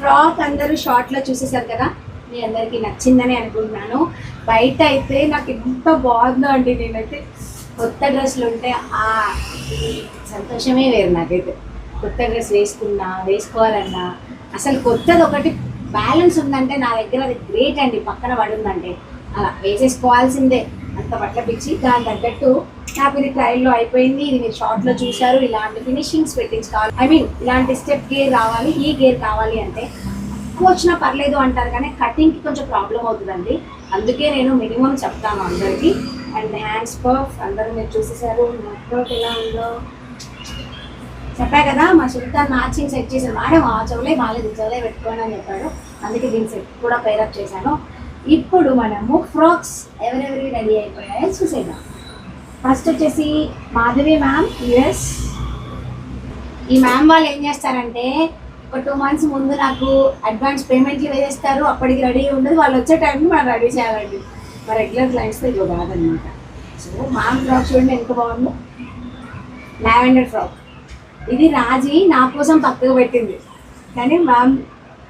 Frock అందరూ షార్ట్లో చూసేసారు కదా, మీ అందరికీ నచ్చిందని అనుకుంటున్నాను. బయట అయితే నాకు ఎంత బాగుందో అండి, నేనైతే కొత్త డ్రెస్సులు ఉంటే ఆ సంతోషమే వేరు. నాకైతే కొత్త డ్రెస్ వేసుకోవాలన్నా అసలు కొత్తది ఒకటి బ్యాలెన్స్ ఉందంటే నా దగ్గర అది గ్రేట్ అండి. పక్కన పడుందంటే అలా వేసేసుకోవాల్సిందే, అంత బట్ల పిచ్చి. దాని తగ్గట్టు నాకు ఇది ట్రయల్లో అయిపోయింది. ఇది మీరు షార్ట్లో చూశారు. ఇలాంటి ఫినిషింగ్స్ పెట్టించుకోవాలి, ఇలాంటి స్టెప్ గేర్ రావాలి, ఈ గేర్ కావాలి అంటే ఎక్కువ వచ్చినా పర్లేదు అంటారు, కానీ కటింగ్కి కొంచెం ప్రాబ్లం అవుతుందండి. అందుకే నేను మినిమం చెప్తాను అందరికీ. అండ్ హ్యాండ్స్ పర్ఫ్ అందరూ మీరు చూసేసారు. నెట్వర్క్ ఎలా ఉందో చెప్పా కదా, మా సుల్తాన్ మ్యాచింగ్ సెట్ చేశాను. మేడం ఆ చెవులే బాగాలేదు, చెవులే పెట్టుకోండి అని చెప్పాడు. అందుకే దీని సెట్ కూడా పేరప్ చేశాను. ఇప్పుడు మనము ఫ్రాక్స్ ఎవరెవరి రెడీ అయిపోయాయో చూసేద్దాం. ఫస్ట్ వచ్చేసి మాధవి మ్యామ్ యూఎస్. ఈ మ్యామ్ వాళ్ళు ఏం చేస్తారంటే ఒక 2 months ముందు నాకు అడ్వాన్స్ పేమెంట్లు వేసేస్తారు. అప్పటికి రెడీ ఉండదు, వాళ్ళు వచ్చే టైంకి మనం రెడీ చేయాలండి. మా రెగ్యులర్ క్లయింట్స్తో ఇది కాదనమాట. సో మ్యామ్ ఫ్రాక్ చూడండి ఎంత బాగుందో, లావెండర్ ఫ్రాక్. ఇది రాజీ నా కోసం పక్కకు పెట్టింది, కానీ మ్యామ్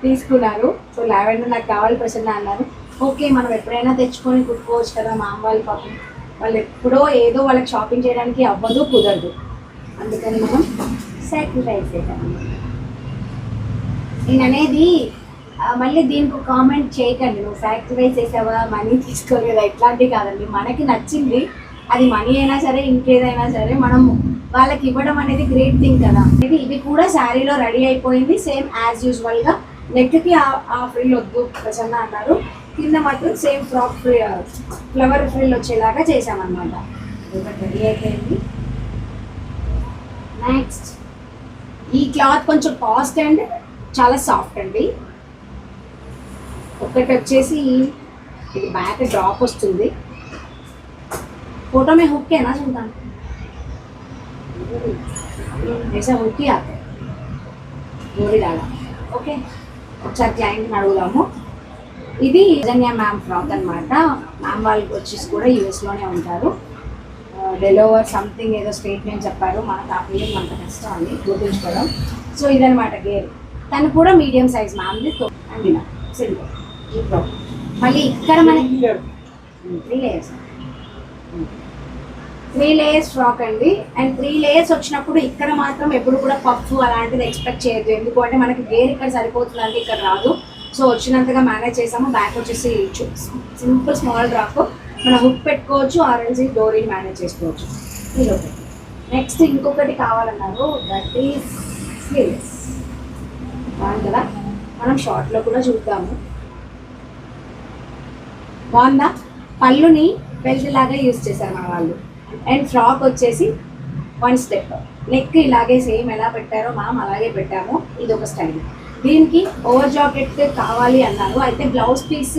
తీసుకున్నారు. సో లావెండర్ నాకు కావాలి ప్రసన్న అన్నారు. ఓకే, మనం ఎప్పుడైనా తెచ్చుకొని కుట్టుకోవచ్చు కదా. మా అమ్మ వాళ్ళ పాపం వాళ్ళు ఎప్పుడో ఏదో వాళ్ళకి షాపింగ్ చేయడానికి అవ్వదు, కుదరదు. అందుకని మనం సాక్రిఫైస్ చేద్దాం. నేను అనేది మళ్ళీ దీనికి కామెంట్ చేయకండి, నువ్వు సాక్రిఫైస్ చేసావా, మనీ తీసుకోలేదా, ఇట్లాంటివి కాదండి. మనకి నచ్చింది, అది మనీ అయినా సరే ఇంకేదైనా సరే మనం వాళ్ళకి ఇవ్వడం అనేది గ్రేట్ థింగ్ కదా. ఇది కూడా శారీలో రెడీ అయిపోయింది, సేమ్ యాజ్ యూజువల్గా. నెక్కి ఆ ఫ్రిల్ వద్దు ప్రసన్న అన్నారు. కింద మాత్రం సేమ్ ఫ్రాక్ ఫ్లవర్ ఫ్రిల్ వచ్చేలాగా చేసామన్నమాట. రెడీ అయిపోయింది. నెక్స్ట్ ఈ క్లాత్ కొంచెం కాస్ట్ అండ్ చాలా సాఫ్ట్ అండి. ఒకటి వచ్చేసి ఇది బ్యాక్ డ్రాప్ వస్తుంది. फोटो में हुक है ना सुल्तान, ऐसा हुक ही आते गोरी डाला. ఓకే, ఒకసారి క్లయింట్ని అడుగుదాము. ఇది జన్యా మ్యామ్ ఫ్రాక్ అనమాట. మ్యామ్ వాళ్ళకి వచ్చేసి కూడా యూఎస్లోనే ఉంటారు. డెలోవర్ సంథింగ్ ఏదో స్టేట్ నేమ్ చెప్పారు, మనకు ఆ పేరు అంత కష్టం అని గుర్తుంచుకోవడం. సో ఇదనమాట గేర్. తను కూడా మీడియం సైజ్ మ్యామ్ది అండి. సింపుల్ ఈ ఫ్రాక్. మళ్ళీ ఇక్కడ మనకి 3 layers ఫ్రాక్ అండి. అండ్ 3 layers వచ్చినప్పుడు ఇక్కడ మాత్రం ఎప్పుడు కూడా పఫ్ అలాంటిది ఎక్స్పెక్ట్ చేయొద్దు. ఎందుకంటే మనకి గేర్ ఇక్కడ సరిపోతుందంటే ఇక్కడ రాదు. సో వచ్చినంతగా మేనేజ్ చేసాము. బ్యాక్ వచ్చేసి సింపుల్ స్మాల్ డ్రాప్, మనం హుక్ పెట్టుకోవచ్చు, ఆరెంజ్ డోరీ మేనేజ్ చేసుకోవచ్చు. ఇది ఒకటి. నెక్స్ట్ ఇంకొకటి కావాలన్నారు, దట్ ఈస్ స్లీవ్లెస్. బాగుంది కదా, మనం షార్ట్లో కూడా చూద్దాము. బాగుందా? పళ్ళుని బెల్ట్ లాగా యూజ్ చేశారు మన వాళ్ళు. అండ్ ఫ్రాక్ వచ్చేసి 1 step, నెక్ ఇలాగే సేమ్ ఎలా పెట్టారో మనం అలాగే పెట్టాము. ఇది ఒక స్టైల్. దీనికి ఓవర్ జాకెట్ కావాలి అన్నారు. అయితే బ్లౌజ్ పీస్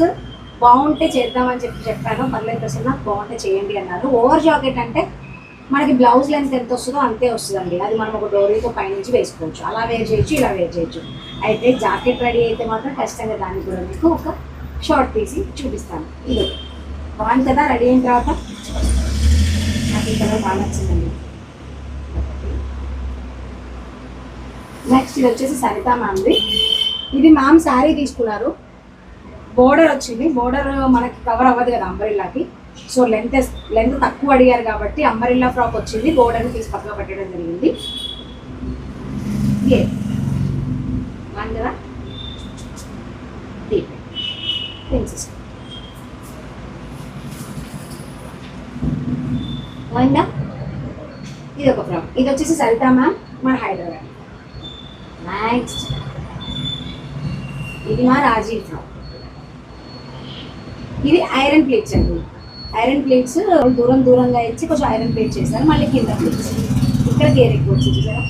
బాగుంటే చేద్దామని చెప్పాను. పర్లేదు ప్రసన్న బాగుంటే చేయండి అన్నారు. ఓవర్ జాకెట్ అంటే మనకి బ్లౌజ్ లెంత్ ఎంత వస్తుందో అంతే వస్తుందండి. అది మనం ఒక డోరీతో పైనుంచి వేసుకోవచ్చు. అలా వేర్ చేయొచ్చు, ఇలా వేర్ చేయొచ్చు. అయితే జాకెట్ రెడీ అయితే మాత్రం ఖచ్చితంగా దాన్ని కూడా మీకు ఒక షార్ట్ తీసి చూపిస్తాను. ఇది బాగుంది కదా. రెడీ అయిన తర్వాత నాకు ఈ కలర్ బాగా నచ్చిందండి. నెక్స్ట్ ఇది వచ్చేసి సరిత మ్యామ్ది. ఇది మ్యామ్ శారీ తీసుకున్నారు. బోర్డర్ వచ్చింది. బోర్డర్ మనకి కవర్ అవ్వదు కదా అంబరిల్లాకి. సో లెంత్ తక్కువ అడిగారు కాబట్టి అంబరిల్లా ఫ్రాక్ వచ్చింది. బోర్డర్ని తీసి పక్కన పెట్టడం జరిగింది. బాగుంది కదా. పోయిందా? ఇది ఒక ఫ్రాక్. ఇది వచ్చేసి సరిత మ్యామ్ మన హైదరాబాద్. నెక్స్ట్ ఇది మా రాజీవ్ ఫ్రాక్. ఇది ఐరన్ ప్లేట్స్ అండి. ఐరన్ ప్లేట్స్ దూరంగా ఇచ్చి కొంచెం ఐరన్ ప్లేట్ చేశారు. మళ్ళీ కింద ప్లేట్స్. ఇక్కడ గేర్ ఎక్కువ వచ్చింది కదా,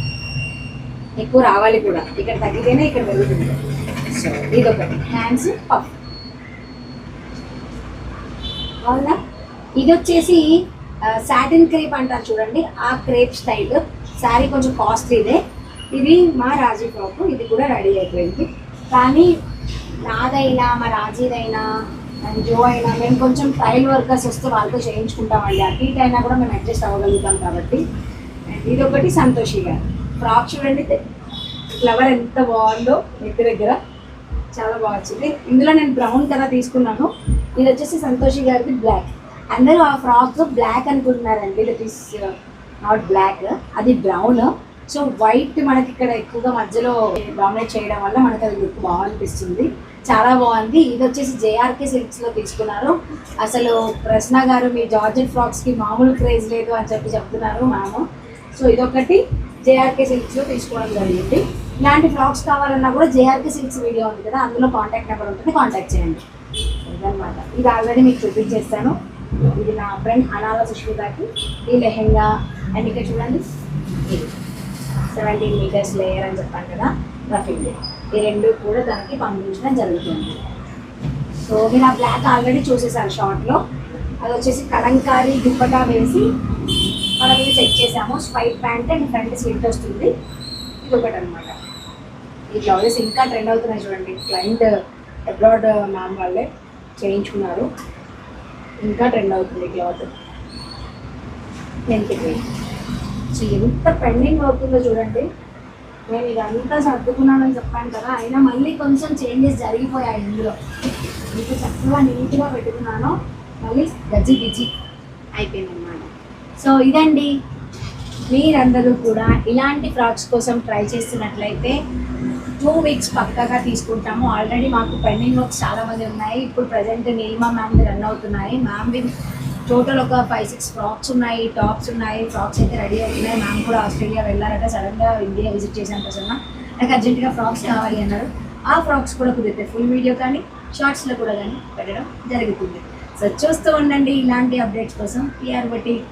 ఎక్కువ రావాలి కూడా. ఇక్కడ తగ్గితేనే ఇక్కడ పెరుగుతుంది. సో ఇది ఒకటి. Hands puff. అవునా? ఇది వచ్చేసి సాటిన్ క్రేప్ అంటారు చూడండి, ఆ క్రేప్ స్టైల్. శారీ కొంచెం కాస్ట్లీదే. ఇది మా రాజీ ఫ్రాక్. ఇది కూడా రెడీ అయిపోయింది. కానీ నాదైనా మా రాజీదైనా జో అయినా మేము కొంచెం ట్రయల్ వర్కర్స్ వస్తే వాళ్ళతో చేయించుకుంటామండి. అటు ఇటు అయినా కూడా మేము అడ్జస్ట్ అవ్వగలుగుతాం కాబట్టి. ఇది ఒకటి. సంతోషి గారు ఫ్రాక్ చూడండి, ఫ్లవర్ ఎంత బాగుందో నెక్ దగ్గర. చాలా బాగా వచ్చింది. ఇందులో నేను బ్రౌన్ కలర్ తీసుకున్నాను. ఇది వచ్చేసి సంతోషి గారిది బ్లాక్. అందరూ ఆ ఫ్రాక్ బ్లాక్ అనుకుంటున్నారండి, దట్ ఈస్ నాట్ బ్లాక్, అది బ్రౌన్. సో వైట్ మనకి ఇక్కడ ఎక్కువగా మధ్యలో డామినేట్ చేయడం వల్ల మనకి అది లుక్ బాగా అనిపిస్తుంది. చాలా బాగుంది. ఇది వచ్చేసి జేఆర్కే సిల్క్స్లో తీసుకున్నారు. అసలు ప్రశ్న గారు మీ జార్జెట్ ఫ్రాక్స్కి మామూలు క్రేజ్ లేదు అని చెప్తున్నారు మ్యామ్. సో ఇదొకటి జేఆర్కే సిల్క్స్లో తీసుకోవడం జరిగింది. ఇలాంటి ఫ్రాక్స్ కావాలన్నా కూడా జేఆర్కే సిల్క్స్ వీడియో ఉంది కదా, అందులో కాంటాక్ట్ నెంబర్ ఉంటుంది, కాంటాక్ట్ చేయండి. ఇదనమాట. ఇది ఆల్రెడీ మీకు చూపించేస్తాను. ఇది నా ఫ్రెండ్ అనాల సుష్మితకి ఈ లెహెంగా. అండ్ ఇక్కడ చూడండి, ఇది 17 మీటర్స్ లేయర్ అని చెప్పాను కదా, రఫింగ్. ఈ రెండు కూడా దానికి పంపించడం జరుగుతుంది. సో మీరు ఆ బ్లాక్ ఆల్రెడీ చూసేసారు షార్ట్లో. అది వచ్చేసి కలంకారీ దుప్పటా వేసి మన మీద సెట్ చేసాము. Straight pant and front slit వస్తుంది. ఇది ఒకటి అనమాట. ఈ బ్లౌజెస్ ఇంకా ట్రెండ్ అవుతున్నాయి చూడండి. క్లయింట్ అబ్రాడ్ మ్యామ్ వాళ్ళే చేయించుకున్నారు. ఇంకా ట్రెండ్ అవుతుంది క్లాత్. ఎంతకి ఎంత పెండింగ్ అవుతుందో చూడండి. నేను ఇదంతా సర్దుకున్నానని చెప్పాను కదా, అయినా మళ్ళీ కొంచెం చేంజెస్ జరిగిపోయాయి ఇందులో. ఇంత చక్కగా నీట్గా పెట్టుకున్నాను, మళ్ళీ గజ్జి గిజ్జి అయిపోయిందన్నమాట. సో ఇదండి, మీరందరూ కూడా ఇలాంటి ఫ్రాక్స్ కోసం ట్రై చేస్తున్నట్లయితే 2 వీక్స్ పక్కాగా తీసుకుంటాము. ఆల్రెడీ మాకు పెండింగ్ వర్క్స్ చాలామంది ఉన్నాయి. ఇప్పుడు ప్రజెంట్ నీలిమా మ్యామ్ది రన్ అవుతున్నాయి. మ్యామ్వి టోటల్ ఒక 5-6 ఫ్రాక్స్ ఉన్నాయి, టాప్స్ ఉన్నాయి. ఫ్రాక్స్ అయితే రెడీ అవుతున్నాయి. మ్యామ్ కూడా ఆస్ట్రేలియా వెళ్ళారట, సడన్గా ఇండియా విజిట్ చేశాను ప్రసన్న. నాకు అర్జెంటుగా ఫ్రాక్స్ కావాలి అన్నారు. ఆ ఫ్రాక్స్ కూడా కుదిరితే ఫుల్ వీడియో కానీ షార్ట్స్లో కూడా కానీ పెట్టడం జరుగుతుంది. సో చూస్తూ ఉండండి ఇలాంటి అప్డేట్స్ కోసం PR బొటిక్.